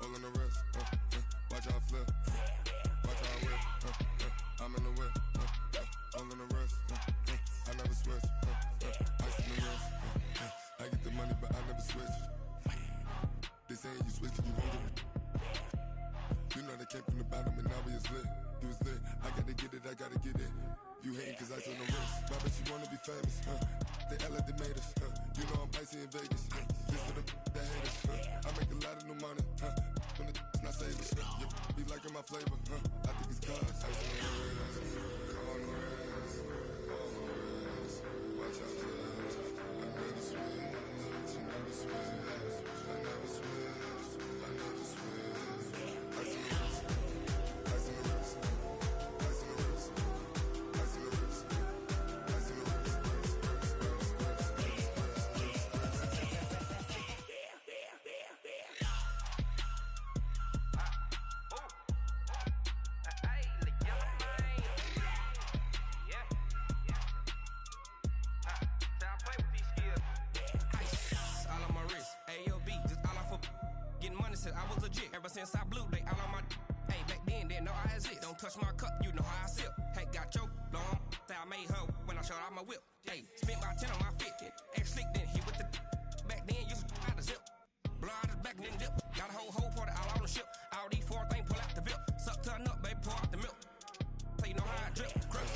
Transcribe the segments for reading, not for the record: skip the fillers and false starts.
all on the wrist. Watch how I flip. Watch how I whip. I'm in the whip. All on the wrist. I never switch. Ice in the wrist. I get the money, but I never switch. They saying you switch, you won't get it. You know they came from the bottom and now we is lit. You was lit. I gotta get it, I gotta get it. You hating cause ice on the wrist. Why bet you wanna be famous? They act like they made us. You know I'm icy in Vegas. This for the that hate us. I make a lot of new money. When the not savers. You be liking my flavor. I think it's cause ice on the wrist. On the wrist. On the wrist. Watch out for this. I never switch. You never switch. I never switch. I never switch. Ice on the wrist. Ice on the wrist. Ice on the wrist. Ice on the wrist. Ice on the wrist. I was legit. Ever since I blew, they all on my hey, back then, didn't know I exist. Don't touch my cup, you know how I sip. Hey, got choked, long. Say I made her when I showed out my whip. Hey, spent about 10 on my 50. Ex-slick, then hit with the back then, used to out the zip. Blow out his back, then dip. Got a whole party all on the ship. All these four things pull out the VIP. Suck, turn up, baby, pour out the milk. So you know how I drip. Crush.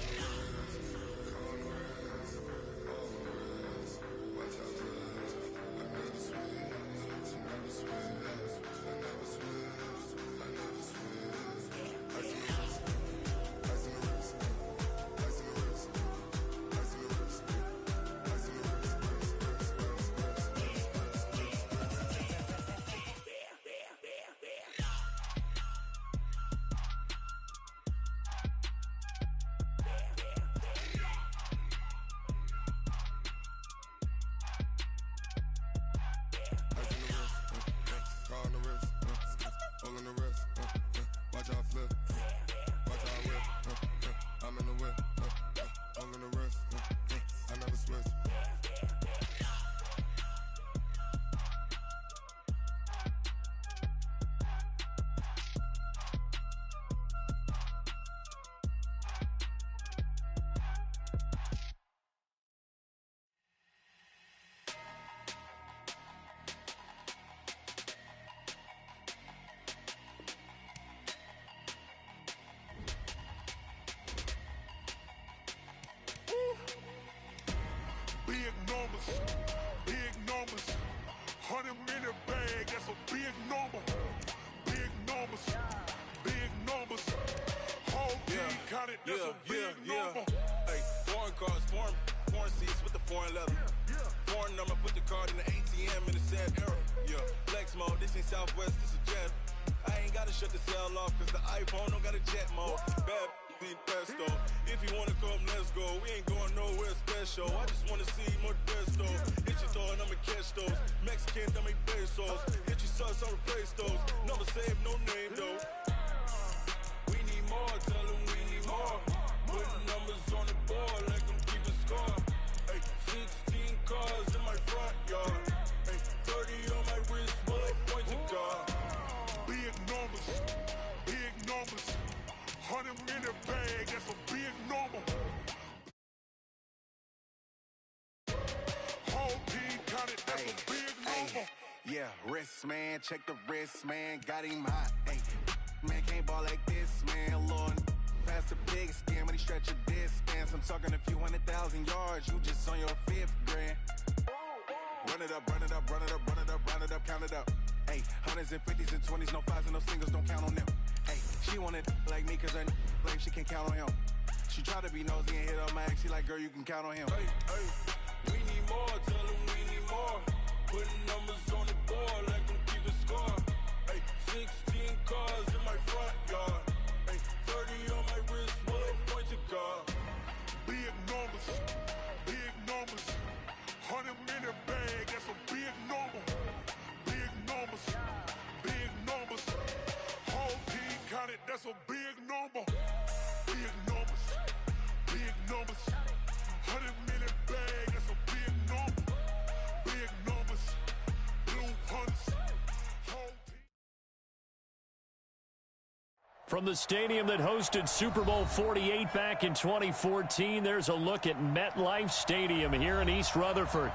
Big numbers, big numbers. 100-minute bag, that's a big number. Big numbers, big numbers. Whole team counted, that's a big number. Hey, foreign cars, foreign seats with the foreign leather. Foreign number, put the card in the ATM in the sad era. Yeah, flex mode, this ain't Southwest, this is Jet. I ain't gotta shut the cell off, cause the iPhone don't got a jet mode. Bad need pesto. If you wanna come, let's go. We ain't going nowhere special. I just wanna see more desto. Hit your throw and I'ma catch those. Mexican, I make pesos. Hit your sauce, I'll replace those. Number save, no name though. We need more, tell them we need more. Putting numbers on the board, like I'm keeping score. Hey, 16 cars in my front yard. Hey, 30 on my wrist, bullet pointed car. Big numbers, big numbers. 100-minute bag, that's a big number. Whole team counted, that's a big number. Yeah, wrist man, check the wrist man, got him hot. Ay, man can't ball like this, man. Lord, past the big skin when he stretch a distance. I'm talking a few 100,000 yards, you just on your 5th grand. Run it up, run it up, run it up, run it up, run it up, count it up. Hey, hundreds and 50s and 20s, no 5s and no singles, don't count on them. Hey, she wanted like me cause her like she can count on him. She tried to be nosy and hit up my ex, she like, girl, you can count on him. Hey, hey, we need more, tell them we need more. Putting numbers on the board like I'm keeping score. Hey, 16 cars in my front yard. Hey, 30 on my wrist, bullet pointed car. Big numbers, big numbers. 100-minute bag, that's a big number. Big numbers, big numbers. Whole team counted, that's a big number. Big numbers, big numbers. 100-minute bag, that's a big number. Big numbers, blue hunts. From the stadium that hosted Super Bowl 48 back in 2014, there's a look at MetLife Stadium here in East Rutherford.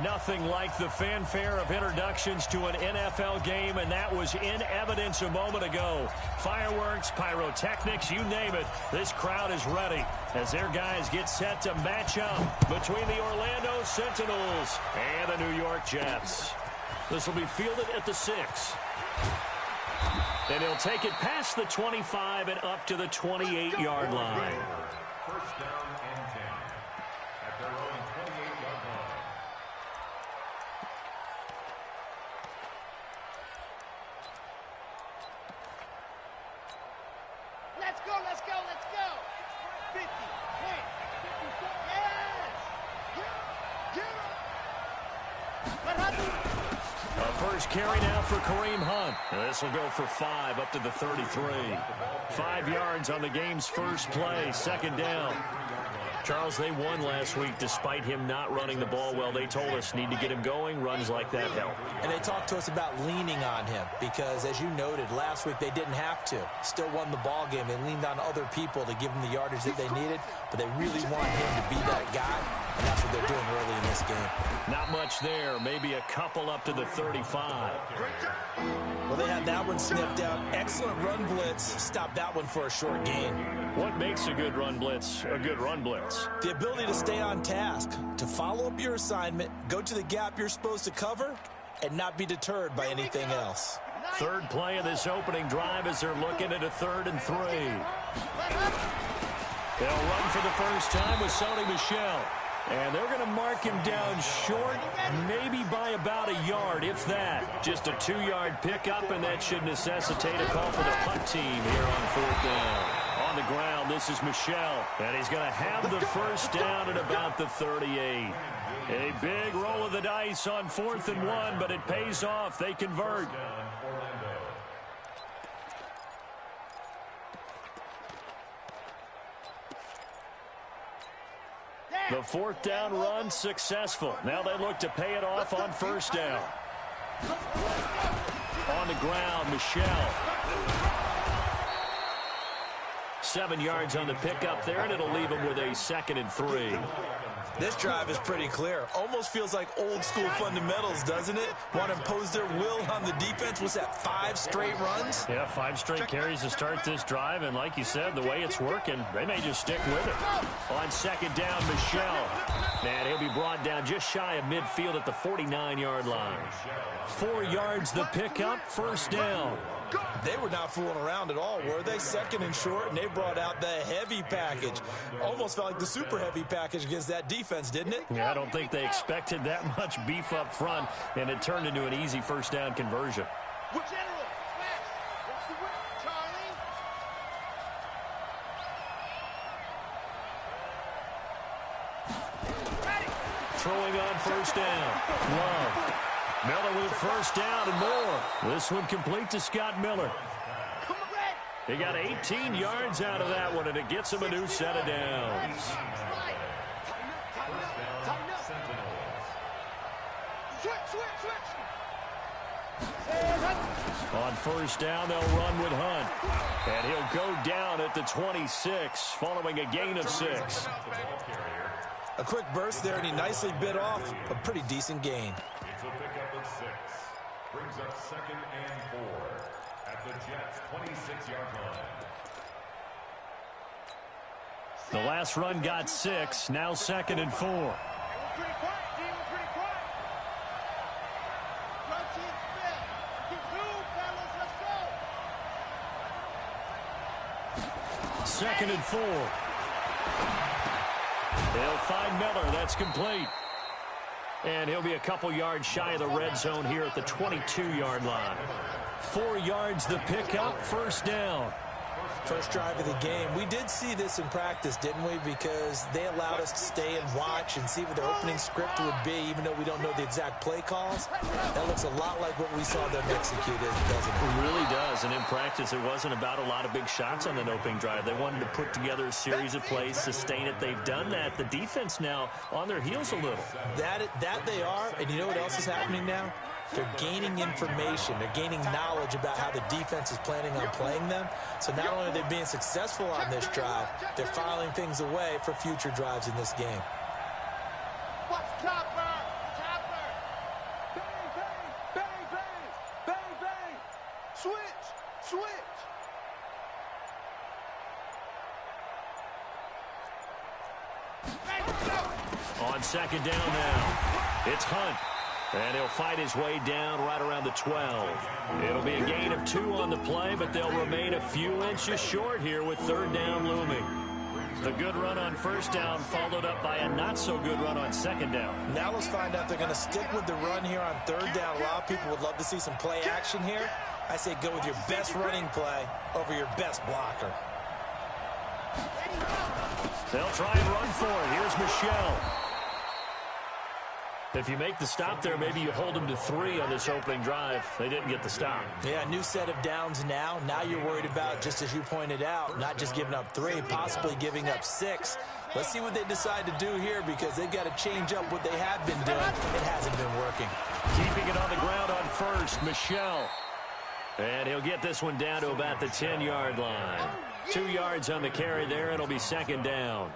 Nothing like the fanfare of introductions to an NFL game, and that was in evidence a moment ago. Fireworks, pyrotechnics, you name it. This crowd is ready as their guys get set to match up between the Orlando Sentinels and the New York Jets. This will be fielded at the 6. And he'll take it past the 25 and up to the 28-yard line. First down and 10 at their own 28-yard line. Let's go, let's go, let's go. 50, 20, 54, yes. What happened? A first carry now for Kareem Hunt. This will go for 5 up to the 33. 5 yards on the game's first play. Second down. Charles, they won last week despite him not running the ball well. They told us need to get him going. Runs like that help. And they talked to us about leaning on him because, as you noted, last week they didn't have to. Still won the ball game. They leaned on other people to give them the yardage that they needed, but they really want him to be that guy, and that's what they're doing early in this game. Not much there. Maybe a couple up to the 35. Well, they had that one sniffed out. Excellent run blitz. Stopped that one for a short gain. What makes a good run blitz a good run blitz? The ability to stay on task, to follow up your assignment, go to the gap you're supposed to cover, and not be deterred by anything else. Third play of this opening drive as they're looking at a 3rd and 3. They'll run for the first time with Sony Michel. And they're going to mark him down short, maybe by about a yard, if that. Just a 2-yard pickup, and that should necessitate a call for the punt team here on 4th down. On the ground, this is Michel, and he's going to have the first down at about the 38. A big roll of the dice on 4th and 1, but it pays off. They convert. The 4th down run successful. Now they look to pay it off on 1st down. On the ground, Michel. 7 yards on the pickup there, and it'll leave him with a 2nd and 3. This drive is pretty clear. Almost feels like old school fundamentals, doesn't it? Want to impose their will on the defense. Was that 5 straight runs? Yeah, 5 straight carries to start this drive, and like you said, the way it's working, they may just stick with it. On 2nd down, Michel. And he'll be brought down just shy of midfield at the 49-yard line. 4 yards the pickup, 1st down. They were not fooling around at all, were they? 2nd and short, and they brought out the heavy package. Almost felt like the super heavy package against that defense, didn't it? Yeah, I don't think they expected that much beef up front, and it turned into an easy 1st down conversion. General, what's the whip, Charlie? Throwing on 1st down. Love. Miller with 1st down and more. This one complete to Scott Miller. He got 18 yards out of that one, and it gets him a new set of downs. On 1st down, they'll run with Hunt. And he'll go down at the 26, following a gain of 6. A quick burst there, and he nicely bit off a pretty decent gain. It's a pickup of 6. Brings up 2nd and 4 at the Jets' 26-yard line. The last run got 6, now 2nd and 4. 2nd and 4. They'll find Miller. That's complete. And he'll be a couple yards shy of the red zone here at the 22-yard line. 4 yards the pickup, 1st down. First drive of the game. We did see this in practice, didn't we? Because they allowed us to stay and watch and see what their opening script would be, even though we don't know the exact play calls. That looks a lot like what we saw them execute, doesn't it? It really does. And in practice, it wasn't about a lot of big shots on that opening drive. They wanted to put together a series of plays, sustain it. They've done that. The defense now on their heels a little. That they are. And you know what else is happening now? they're gaining information. They're gaining knowledge about how the defense is planning on playing them. So not only are they being successful on this drive, they're filing things away for future drives in this game. Watch Chopper! Chopper! Bang, bang, bang, bang, bang, bang. Switch, switch. On second down now, it's Hunt. And he'll fight his way down right around the 12. It'll be a gain of 2 on the play, but they'll remain a few inches short here with third down looming. The good run on first down followed up by a not-so-good run on second down. Now let's find out they're going to stick with the run here on third down. A lot of people would love to see some play action here. I say go with your best running play over your best blocker. They'll try and run for it. Here's Michelle. If you make the stop there, maybe you hold them to 3 on this opening drive. They didn't get the stop. Yeah, new set of downs now. Now you're worried about, just as you pointed out, not just giving up 3, possibly giving up 6. Let's see what they decide to do here, because they've got to change up what they have been doing. It hasn't been working. Keeping it on the ground on first, Michelle. And he'll get this one down to about the 10-yard line. 2 yards on the carry there. It'll be second down.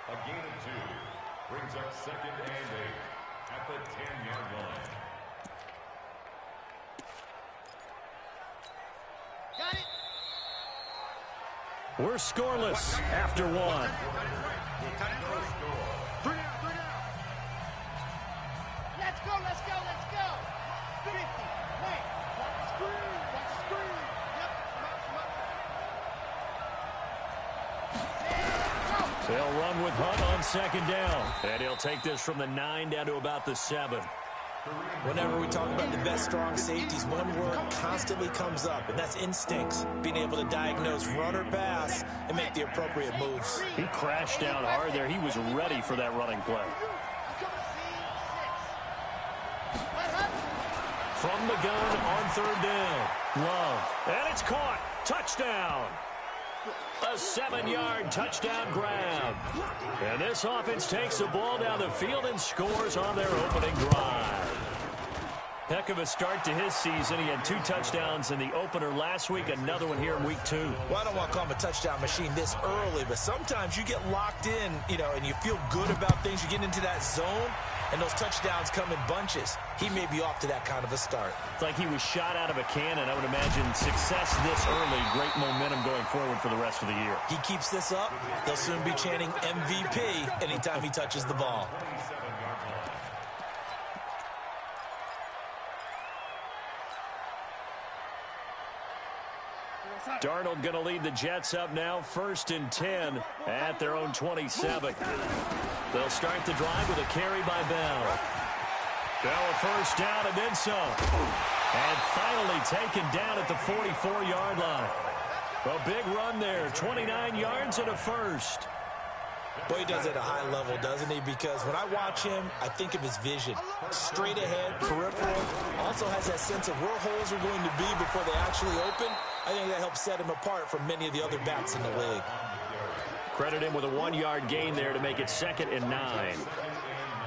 A gain of 2 brings up second and 8 at the 10-yard line. Got it! We're scoreless after 1. 3 down, 3 down. Let's go, let's go, let's go! 50, wait! Watch screen, watch screen! Yep, They'll run with Hunt on second down. And he'll take this from the 9 down to about the 7. Whenever we talk about the best strong safeties, one word constantly comes up, and that's instincts. Being able to diagnose run or pass and make the appropriate moves. He crashed down hard there. He was ready for that running play. From the gun on third down. Love. And it's caught. Touchdown. A 7-yard touchdown grab. And this offense takes the ball down the field and scores on their opening drive. Heck of a start to his season. He had 2 touchdowns in the opener last week, another one here in week 2. Well, I don't want to call him a touchdown machine this early, but sometimes you get locked in, and you feel good about things. You get into that zone, and those touchdowns come in bunches. He may be off to that kind of a start. It's like he was shot out of a cannon. I would imagine success this early, great momentum going forward for the rest of the year. He keeps this up, they'll soon be chanting MVP anytime he touches the ball. Darnold going to lead the Jets up now, 1st and 10 at their own 27. They'll start the drive with a carry by Bell. Bell a first down and then some. And finally taken down at the 44-yard line. A big run there, 29 yards and a first. Boy, he does it at a high level, doesn't he? Because when I watch him, I think of his vision. Straight ahead, peripheral. Also has that sense of where holes are going to be before they actually open. I think that helps set him apart from many of the other backs in the league. Credit him with a 1-yard gain there to make it 2nd and 9.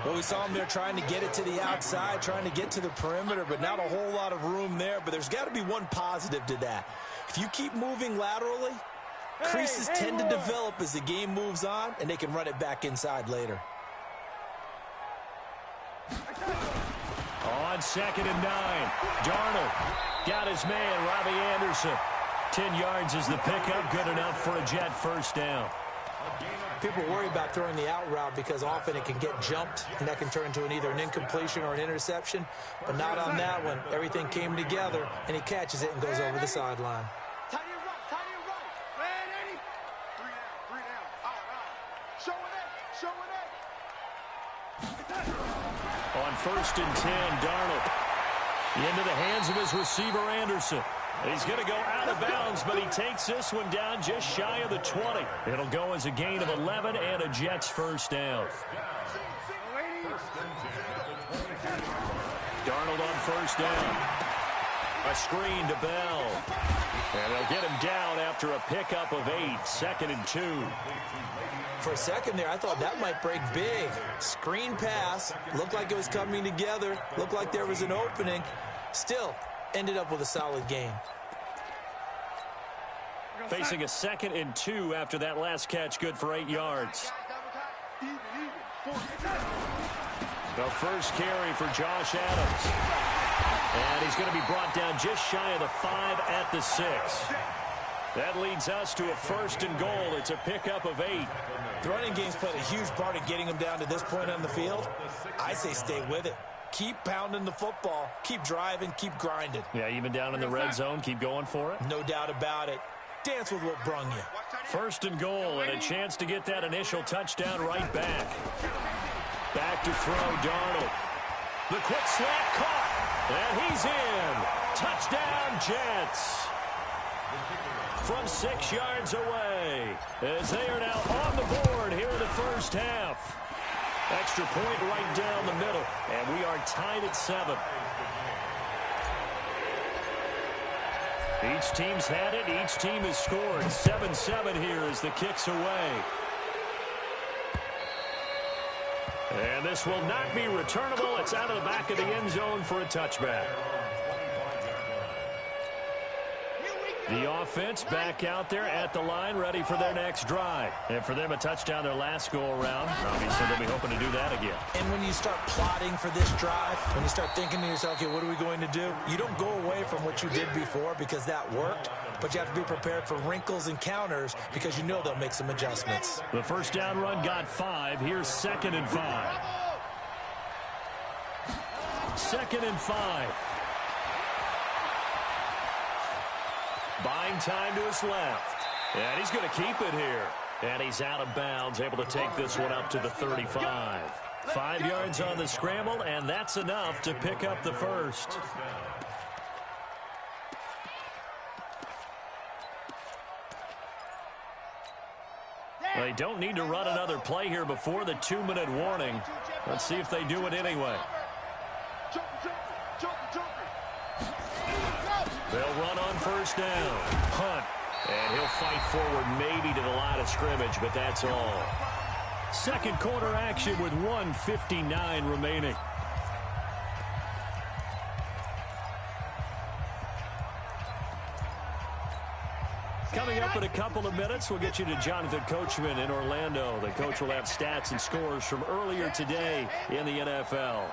Well, we saw him there trying to get it to the outside, trying to get to the perimeter, but not a whole lot of room there. But there's got to be one positive to that. If you keep moving laterally, creases tend to develop as the game moves on, and they can run it back inside later. On 2nd and 9, Darnold got his man, Robbie Anderson. 10 yards is the pickup, good enough for a Jet first down. People worry about throwing the out route because often it can get jumped, and that can turn into either an incompletion or an interception. But not on that one. Everything came together, and he catches it and goes over the sideline. Tie your right, tie your right. Ready? 3 down. All right. Show it. On 1st and 10, Darnold into the hands of his receiver, Anderson. He's going to go out of bounds, but he takes this one down just shy of the 20. It'll go as a gain of 11 and a Jets first down. Darnold on first down. A screen to Bell. And they'll get him down after a pickup of 8, 2nd and 2. For a second there, I thought that might break big. Screen pass. Looked like it was coming together. Looked like there was an opening. Still, ended up with a solid game. Facing a 2nd and 2 after that last catch, good for 8 yards. The first carry for Josh Adams. And he's going to be brought down just shy of the 5 at the 6. That leads us to a 1st and goal. It's a pickup of 8. The running game's played a huge part in getting them down to this point on the field. I say stay with it. Keep pounding the football. Keep driving. Keep grinding. Yeah, even down in the red zone, keep going for it. No doubt about it. Dance with what brung you. 1st and goal, and a chance to get that initial touchdown right back. Back to throw, Darnold. The quick slant caught, and he's in. Touchdown, Jets. From 6 yards away, as they are now on the board here in the first half. Extra point right down the middle, and we are tied at 7. Each team's had it. Each team has scored. 7-7 here as the kick's away. And this will not be returnable. It's out of the back of the end zone for a touchback. The offense back out there at the line, ready for their next drive. And for them, a touchdown their last go-around. Obviously, they'll be hoping to do that again. And when you start plotting for this drive, when you start thinking to yourself, okay, what are we going to do? You don't go away from what you did before because that worked, but you have to be prepared for wrinkles and counters because you know they'll make some adjustments. The first down run got 5. Here's 2nd and 5. 2nd and 5. Buying time to his left. And he's going to keep it here. And he's out of bounds, able to take this one up to the 35. 5 yards on the scramble, and that's enough to pick up the first. They don't need to run another play here before the 2-minute warning. Let's see if they do it anyway. They'll run on first down. Hunt. And he'll fight forward maybe to the line of scrimmage, but that's all. Second quarter action with 1:59 remaining. Coming up in a couple of minutes, we'll get you to Jonathan Coachman in Orlando. The coach will have stats and scores from earlier today in the NFL.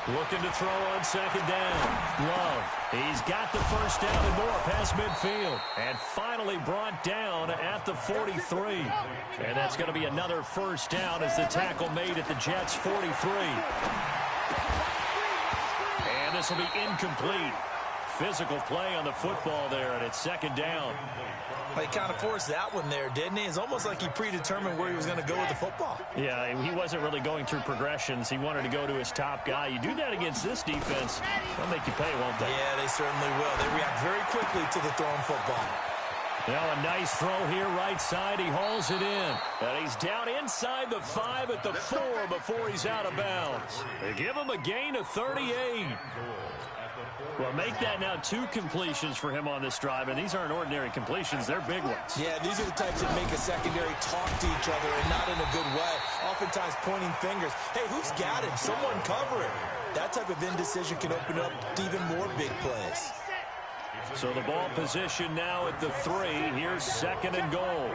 Looking to throw on second down. Love. He's got the first down and more past midfield. And finally brought down at the 43. And that's going to be another first down as the tackle made at the Jets' 43. And this will be incomplete. Physical play on the football there, and it's second down. He kind of forced that one there, didn't he? It's almost like he predetermined where he was going to go with the football. Yeah, he wasn't really going through progressions. He wanted to go to his top guy. You do that against this defense, they'll make you pay, won't they? Yeah, they certainly will. They react very quickly to the thrown football. Now a nice throw here right side. He hauls it in. And he's down inside the 5 at the 4 before he's out of bounds. They give him a gain of 38. Well, make that now 2 completions for him on this drive, and these aren't ordinary completions. They're big ones. Yeah, these are the types that make a secondary talk to each other and not in a good way. Oftentimes pointing fingers. Hey, who's got him? Someone cover it. That type of indecision can open up to even more big plays. So the ball position now at the 3. Here's second and goal.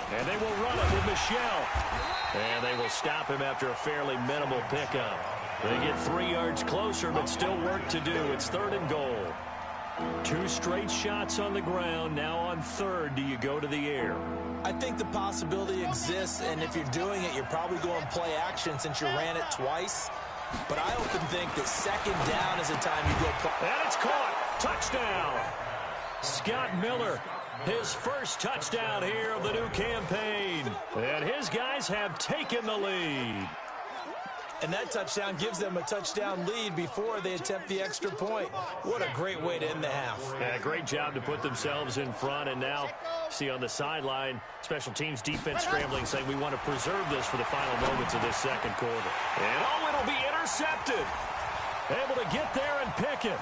And they will run it with Michelle. And they will stop him after a fairly minimal pickup. They get 3 yards closer, but still work to do. It's third and goal. 2 straight shots on the ground. Now on third, do you go to the air? I think the possibility exists, and if you're doing it, you're probably going play action since you ran it twice. But I often think that second down is the time you go play. And it's caught. Touchdown. Scott Miller. His first touchdown here of the new campaign. And his guys have taken the lead. And that touchdown gives them a touchdown lead before they attempt the extra point. What a great way to end the half. Yeah, great job to put themselves in front. And now, see on the sideline, special teams defense scrambling, saying we want to preserve this for the final moments of this second quarter. And, oh, it'll be intercepted. Able to get there and pick it.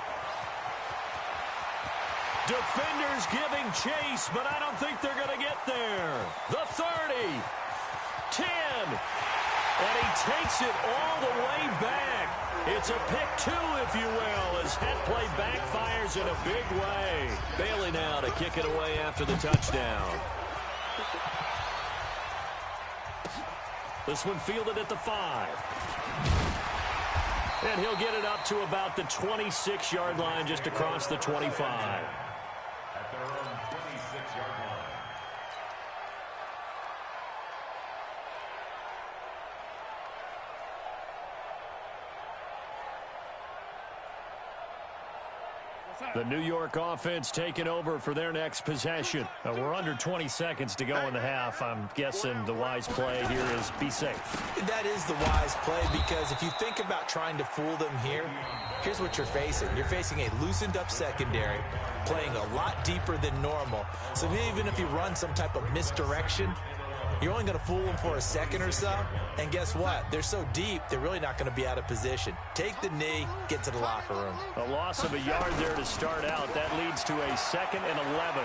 Defenders giving chase, but I don't think they're going to get there. The 30, 10, and he takes it all the way back. It's a pick two, if you will, as head play backfires in a big way. Bailey now to kick it away after the touchdown. This one fielded at the 5. And he'll get it up to about the 26-yard line, just across the 25. At their own 26-yard line. The New York offense taking over for their next possession. We're under 20 seconds to go in the half. I'm guessing the wise play here is be safe. That is the wise play, because if you think about trying to fool them here, here's what you're facing. You're facing a loosened up secondary, playing a lot deeper than normal. So even if you run some type of misdirection, you're only going to fool them for a second or so. And guess what? They're so deep, they're really not going to be out of position. Take the knee, get to the locker room. A loss of a yard there to start out. That leads to a 2nd and 11.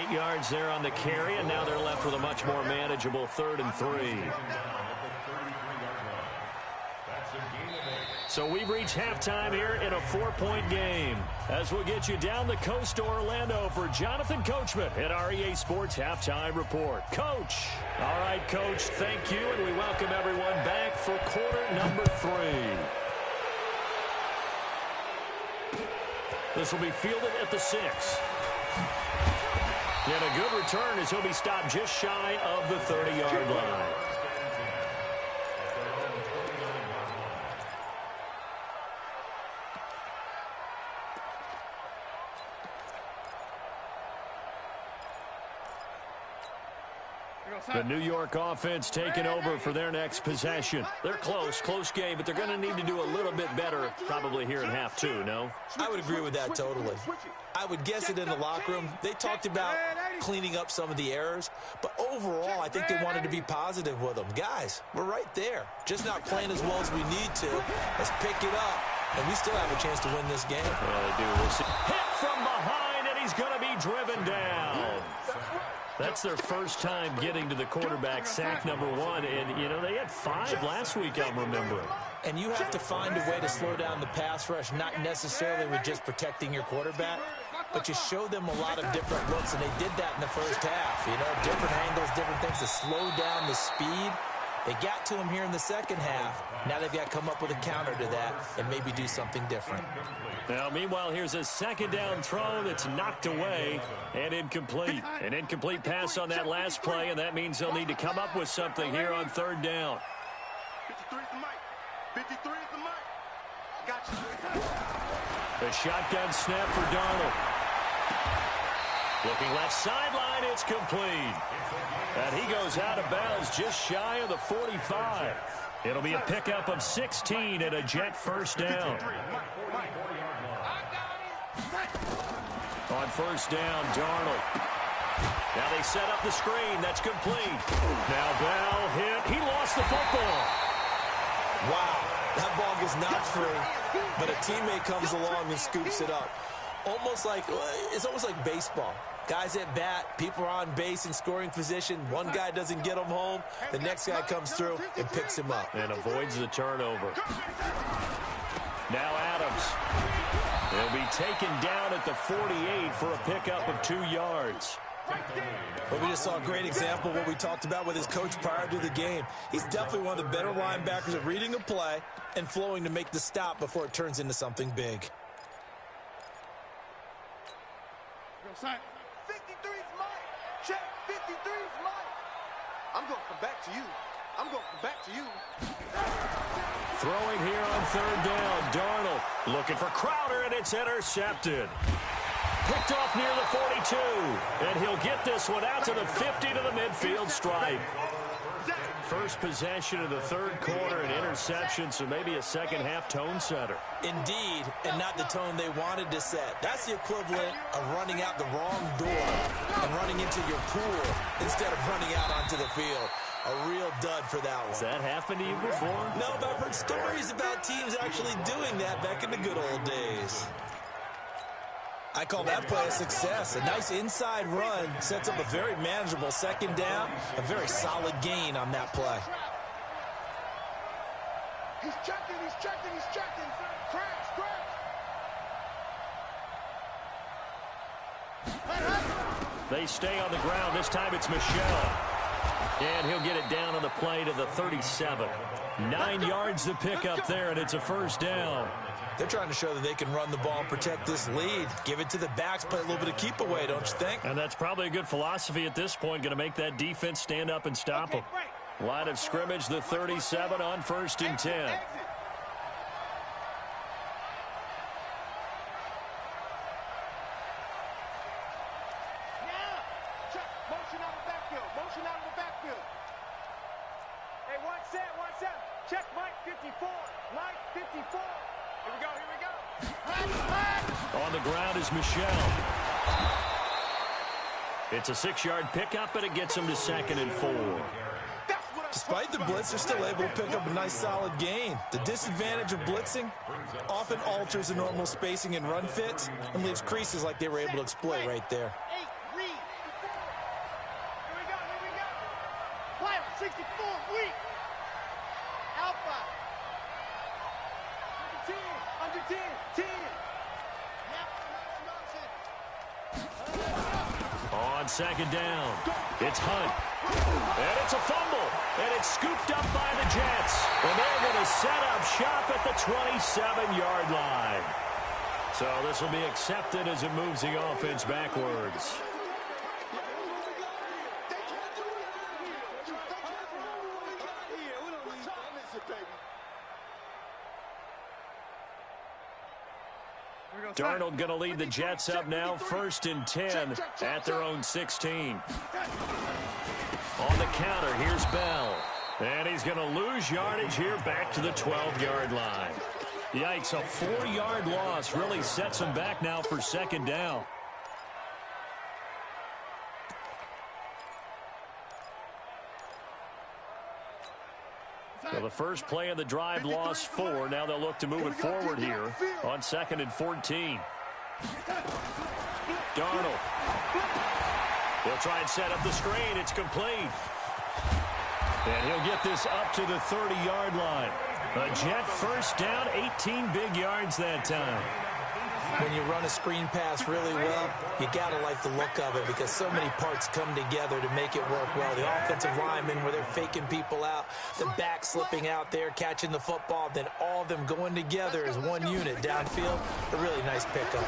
8 yards there on the carry, and now they're left with a much more manageable 3rd and 3. So we've reached halftime here in a 4-point game. As we'll get you down the coast to Orlando for Jonathan Coachman at our EA Sports Halftime Report. Coach. All right, Coach, thank you, and we welcome everyone back for quarter number 3. This will be fielded at the 6. And a good return as he'll be stopped just shy of the 30-yard line. The New York offense taking over for their next possession. They're close game, but they're going to need to do a little bit better probably here in half 2, no? I would agree with that totally. I would guess it in the locker room. They talked about cleaning up some of the errors, but overall, I think they wanted to be positive with them. Guys, we're right there. Just not playing as well as we need to. Let's pick it up, and we still have a chance to win this game. Yeah, they do. We'll see. Hit from behind, and he's going to be driven down. That's their first time getting to the quarterback, sack number 1. And, you know, they had 5 last week, I'm remembering. And you have to find a way to slow down the pass rush, not necessarily with just protecting your quarterback, but you show them a lot of different looks, and they did that in the first half. You know, different angles, different things to slow down the speed. They got to him here in the second half. Now they've got to come up with a counter to that and maybe do something different. Now, meanwhile, here's a second down throw that's knocked away and incomplete. An incomplete pass on that last play, and that means they'll need to come up with something here on 3rd down. 53 is the mic. 53 is the mic. Got you. The shotgun snap for Darnold. Looking left sideline, it's complete. And he goes out of bounds just shy of the 45. It'll be a pickup of 16 and a Jet first down. On first down, Darnold. Now they set up the screen. That's complete. Now Bell hit. He lost the football. Wow, that ball gets knocked free, but a teammate comes along and scoops it up. It's almost like baseball. Guys at bat, people are on base in scoring position. One guy doesn't get him home. The next guy comes through and picks him up. And avoids the turnover. Now Adams. He'll be taken down at the 48 for a pickup of 2 yards. Well, we just saw a great example of what we talked about with his coach prior to the game. He's definitely one of the better linebackers at reading a play and flowing to make the stop before it turns into something big. 53's mine. Check. 53's mine. I'm going to come back to you. I'm going to come back to you. Throwing here on 3rd down. Darnold looking for Crowder, and it's intercepted. Picked off near the 42. And he'll get this one out to the 50 to the midfield stripe. First possession of the third quarter, an interception, so maybe a second-half tone setter. Indeed, and not the tone they wanted to set. That's the equivalent of running out the wrong door and running into your pool instead of running out onto the field. A real dud for that one. Has that happened to you before? No, but I've heard stories about teams actually doing that back in the good old days. I call that play a success. A nice inside run sets up a very manageable second down, a very solid gain on that play. He's checking, he's checking, he's checking. Crash, crash. They stay on the ground. This time it's Michel. And he'll get it down on the play to the 37. 9 yards to pick up there, and it's a first down. They're trying to show that they can run the ball and protect this lead. Give it to the backs, play a little bit of keep away, don't you think? And that's probably a good philosophy at this point, going to make that defense stand up and stop them. Line of scrimmage, the 37 on 1st and 10. Motion out of the backfield. Motion out of the backfield. Hey, one set. Check Mike 54. Mike 54. Here we go, here we go. On the ground is Michel. It's a 6-yard pickup, and it gets him to 2nd and 4. Despite the blitz, they're still able to pick up a nice solid gain. The disadvantage of blitzing often alters the normal spacing and run fits and leaves creases like they were able to exploit right there. Here we go. Player 64, weak. Alpha. Under 10. On 2nd down, it's Hunt. And it's a fumble. And it's scooped up by the Jets. And they're going to set up shop at the 27-yard line. So this will be accepted as it moves the offense backwards. Darnold going to lead the Jets up now, 1st and 10 at their own 16. On the counter, here's Bell. And he's going to lose yardage here back to the 12-yard line. Yikes, a 4-yard loss really sets him back now for 2nd down. So the first play of the drive lost 4. Now they'll look to move it forward here on 2nd and 14. Darnold. He'll try and set up the screen. It's complete. And he'll get this up to the 30-yard line. A Jet first down, 18 big yards that time. When you run a screen pass really well, you got to like the look of it because so many parts come together to make it work well. The offensive linemen, where they're faking people out, the back slipping out there, catching the football, then all of them going together as one unit downfield. A really nice pickup.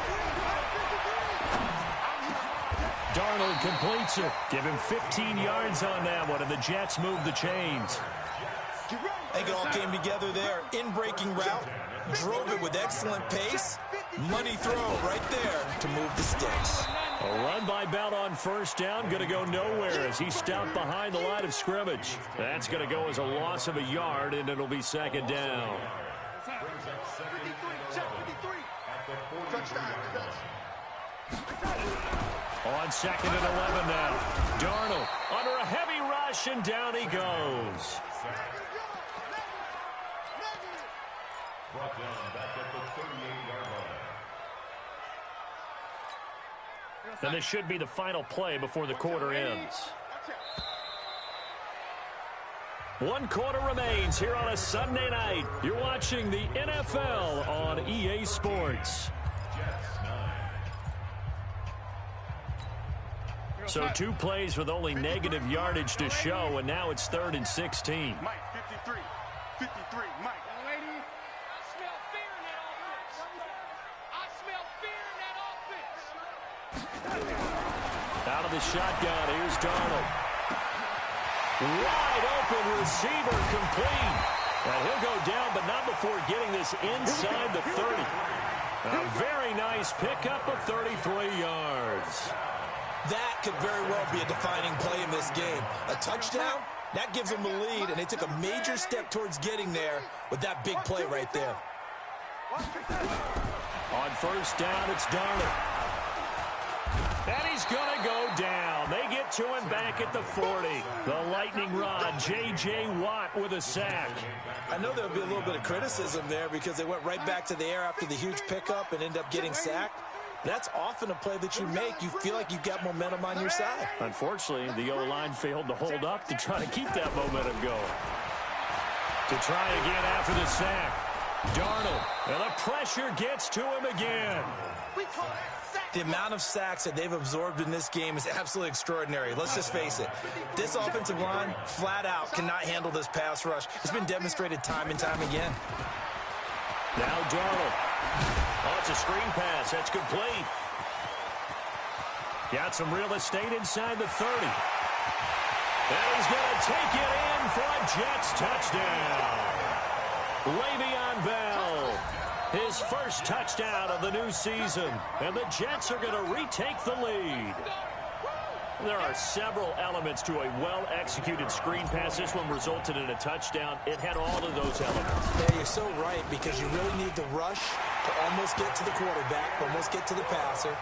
Darnold completes it. Give him 15 yards on that one, and the Jets move the chains. I think it all came together there. In-breaking route, drove it with excellent pace. Money throw right there to move the sticks. A run by Bell on first down, going to go nowhere as he stopped behind the line of scrimmage. That's going to go as a loss of a yard, and it'll be 2nd down. On 2nd and 11 now. Darnold under a heavy rush, and down he goes. Brought down back at the 38-yard line. And this should be the final play before the quarter ends. 1 quarter remains here on a Sunday night. You're watching the NFL on EA Sports. So 2 plays with only negative yardage to show, and now it's 3rd and 16. Mike 53, Mike. Out of the shotgun, here's Darnold. Wide open receiver, complete. And he'll go down, but not before getting this inside the 30. A very nice pickup of 33 yards. That could very well be a defining play in this game. A touchdown, That gives them the lead, and they took a major step towards getting there with that big play right there. On first down, it's Darnold. And he's going to go down. They get to him back at the 40. The lightning rod, J.J. Watt with a sack. I know there'll be a little bit of criticism there because they went right back to the air after the huge pickup and ended up getting sacked. That's often a play that you make. You feel like you've got momentum on your side. Unfortunately, the O-line failed to hold up to try to keep that momentum going. To try again after the sack. Darnold, and the pressure gets to him again. The amount of sacks that they've absorbed in this game is absolutely extraordinary. Let's just face it. This offensive line, flat out, cannot handle this pass rush. It's been demonstrated time and time again. Now Darnold. Oh, it's a screen pass. That's complete. Got some real estate inside the 30. And he's going to take it in for a Jets touchdown. Le'Veon Bell, his first touchdown of the new season, and the Jets are going to retake the lead. There are several elements to a well-executed screen pass. This one resulted in a touchdown. It had all of those elements. Yeah, you're so right, because you really need the rush to almost get to the quarterback, almost get to the passer.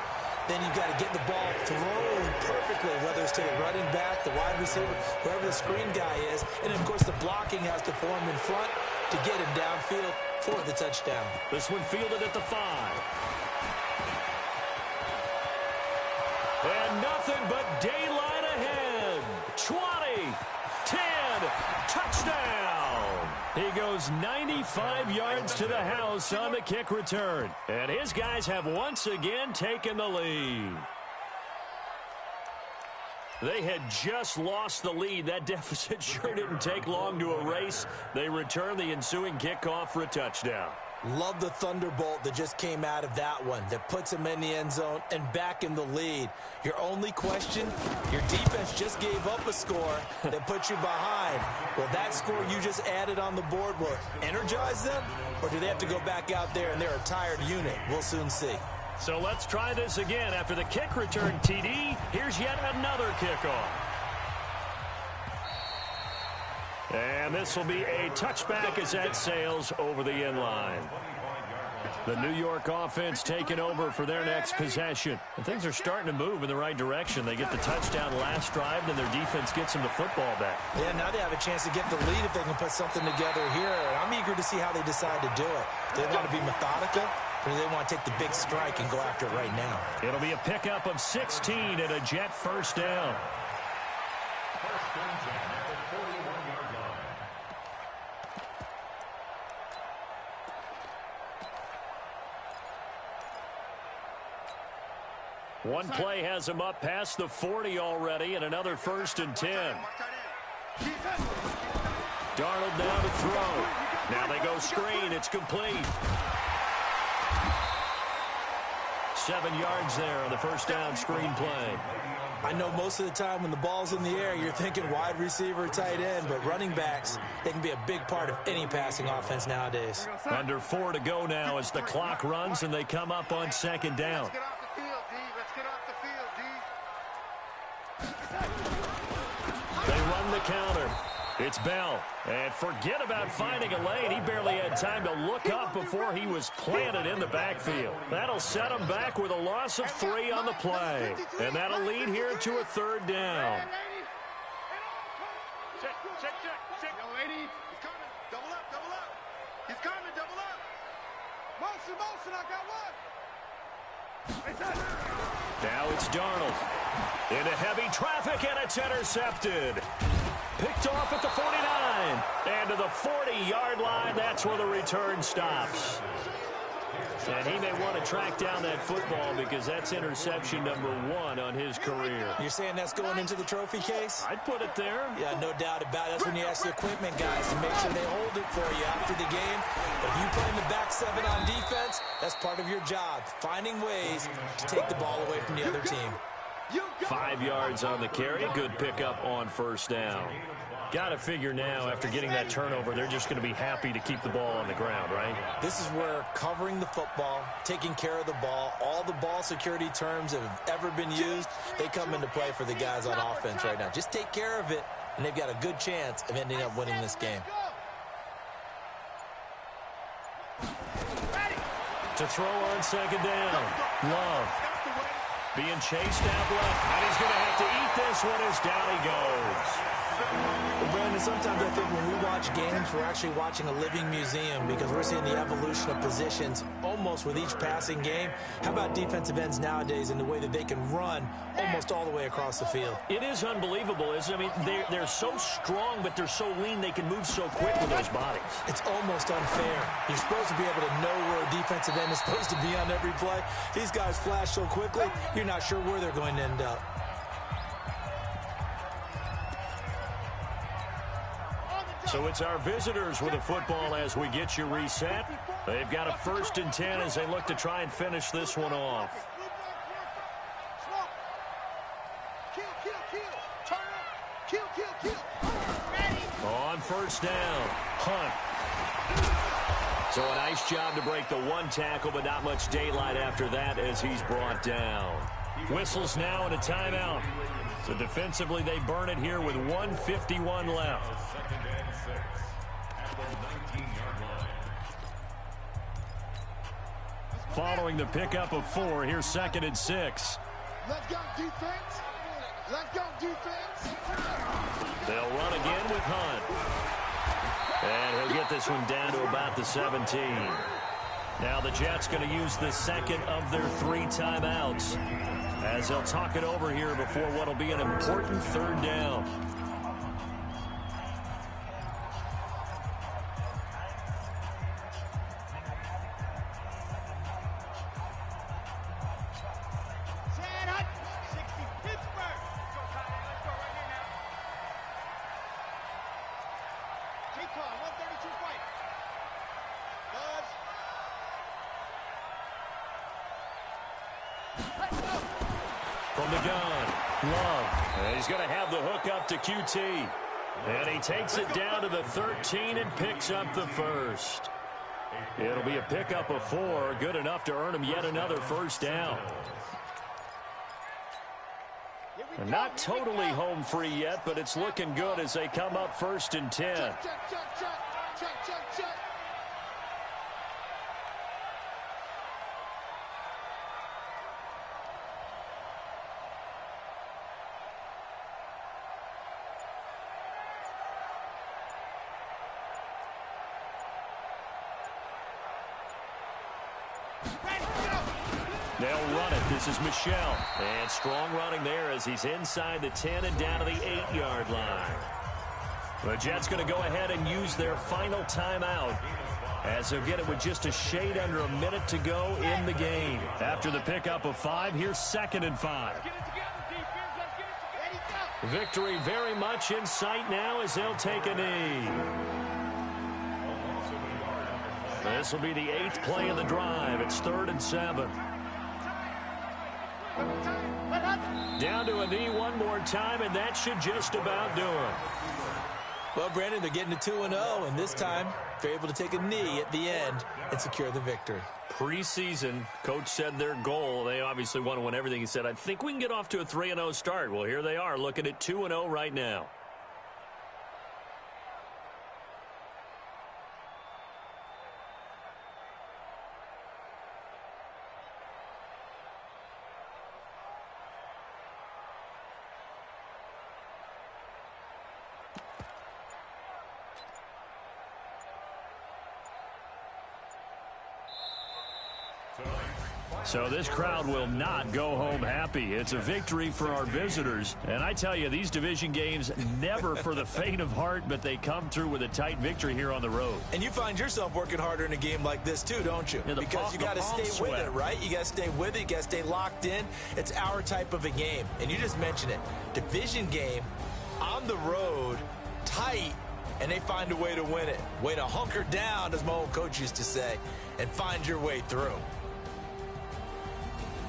Then you've got to get the ball thrown perfectly, whether it's to the running back, the wide receiver, whoever the screen guy is. And, of course, the blocking has to form in front to get him downfield for the touchdown. This one fielded at the 5. And nothing but daylight ahead. 20, 10, touchdown. He goes 95 yards to the house on the kick return. And his guys have once again taken the lead. They had just lost the lead. That deficit sure didn't take long to erase. They return the ensuing kickoff for a touchdown. Love the thunderbolt that just came out of that one that puts them in the end zone and back in the lead. Your only question, your defense just gave up a score that put you behind. Will that score you just added on the board will energize them, or do they have to go back out there and they're a tired unit? We'll soon see. So let's try this again. After the kick return, TD, here's yet another kickoff. And this will be a touchback as that sails over the end line. The New York offense taking over for their next possession. And things are starting to move in the right direction. They get the touchdown last drive, and their defense gets them the football back. Yeah, now they have a chance to get the lead if they can put something together here. And I'm eager to see how they decide to do it. Do they want to be methodical, or do they want to take the big strike and go after it right now? It'll be a pickup of 16 and a Jet first down. First and 10 at the 41-yard line. One play has him up past the 40 already, and another first and 10. Darnold now to throw. Now they go screen. It's complete. 7 yards there on the first down screen play. I know most of the time when the ball's in the air, you're thinking wide receiver, tight end, but running backs, they can be a big part of any passing offense nowadays. Under 4 to go now as the clock runs and they come up on second down. They run the counter. It's Bell. And forget about finding a lane. He barely had time to look up before he was planted in the backfield. That'll set him back with a loss of 3 on the play. And that'll lead here to a third down. Check. Yo, lady. He's coming. Double up. He's coming. Double up. Motion. I got one. Now it's Darnold. Into heavy traffic, and it's intercepted. Picked off at the 49. And to the 40-yard line, that's where the return stops. And he may want to track down that football because that's interception number 1 on his career. You're saying that's going into the trophy case? I'd put it there. Yeah, no doubt about it. That's when you ask the equipment guys to make sure they hold it for you after the game. But if you play in the back 7 on defense, that's part of your job, finding ways to take the ball away from the other team. 5 yards on the carry. Good pickup on first down. Got to figure now, after getting that turnover, they're just going to be happy to keep the ball on the ground, right? This is where covering the football, taking care of the ball, all the ball security terms that have ever been used, they come into play for the guys on offense right now. Just take care of it, and they've got a good chance of ending up winning this game. To throw on second down. Love being chased out left, and he's going to have to eat this one as down he goes. Well, Brandon, sometimes I think when we watch games, we're actually watching a living museum because we're seeing the evolution of positions almost with each passing game. How about defensive ends nowadays and the way that they can run almost all the way across the field? It is unbelievable, isn't it? I mean, they're so strong, but they're so lean they can move so quick with those bodies. It's almost unfair. You're supposed to be able to know where a defensive end is supposed to be on every play. These guys flash so quickly, you're not sure where they're going to end up. So it's our visitors with the football as we get you reset. They've got a 1st and 10 as they look to try and finish this one off. On 1st down, Hunt. So a nice job to break the one tackle, but not much daylight after that as he's brought down. Whistles now and a timeout. So defensively, they burn it here with 1:51 left. Following the pickup of 4, here's 2nd and 6. Let's go, defense. Let's go, defense. They'll run again with Hunt. And he'll get this one down to about the 17. Now the Jets going to use the 2nd of their 3 timeouts as they'll talk it over here before what will be an important 3rd down. From the gun, Love. And he's going to have the hook up to QT. And he takes it down to the 13 and picks up the 1st. It'll be a pickup of 4, good enough to earn him yet another 1st down. And not totally home free yet, but it's looking good as they come up 1st and 10. Check. They'll run it. This is Michelle. And strong running there as he's inside the 10 and down to the 8-yard line. The Jets going to go ahead and use their final timeout as they'll get it with just a shade under a minute to go in the game. After the pickup of 5, here's 2nd and 5. Victory very much in sight now as they'll take a knee. This will be the 8th play of the drive. It's 3rd and 7. Down to a knee one more time, and that should just about do it. Well, Brandon, they're getting to 2-0, and this time they're able to take a knee at the end and secure the victory. Preseason, coach said their goal, they obviously want to win everything. He said, I think we can get off to a 3-0 start. Well, here they are looking at 2-0 right now. So this crowd will not go home happy. It's a victory for our visitors. And I tell you, these division games, never for the faint of heart, but they come through with a tight victory here on the road. And you find yourself working harder in a game like this too, don't you? Yeah, because you got to stay with it, right? You got to stay with it. You got to stay locked in. It's our type of a game. And you just mentioned it. Division game, on the road, tight, and they find a way to win it. Way to hunker down, as my old coach used to say, and find your way through.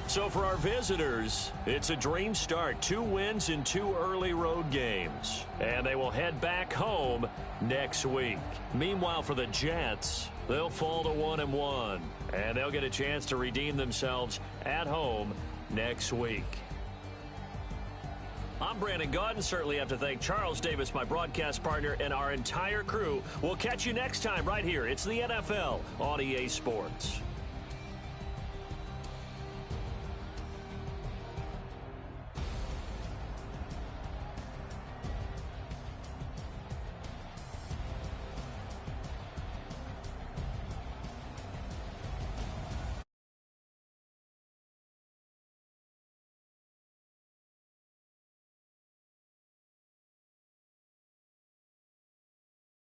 So for our visitors, it's a dream start. 2 wins in 2 early road games. And they will head back home next week. Meanwhile, for the Jets, they'll fall to 1-1. And they'll get a chance to redeem themselves at home next week. I'm Brandon Gaudin. Certainly have to thank Charles Davis, my broadcast partner, and our entire crew. We'll catch you next time right here. It's the NFL on EA Sports.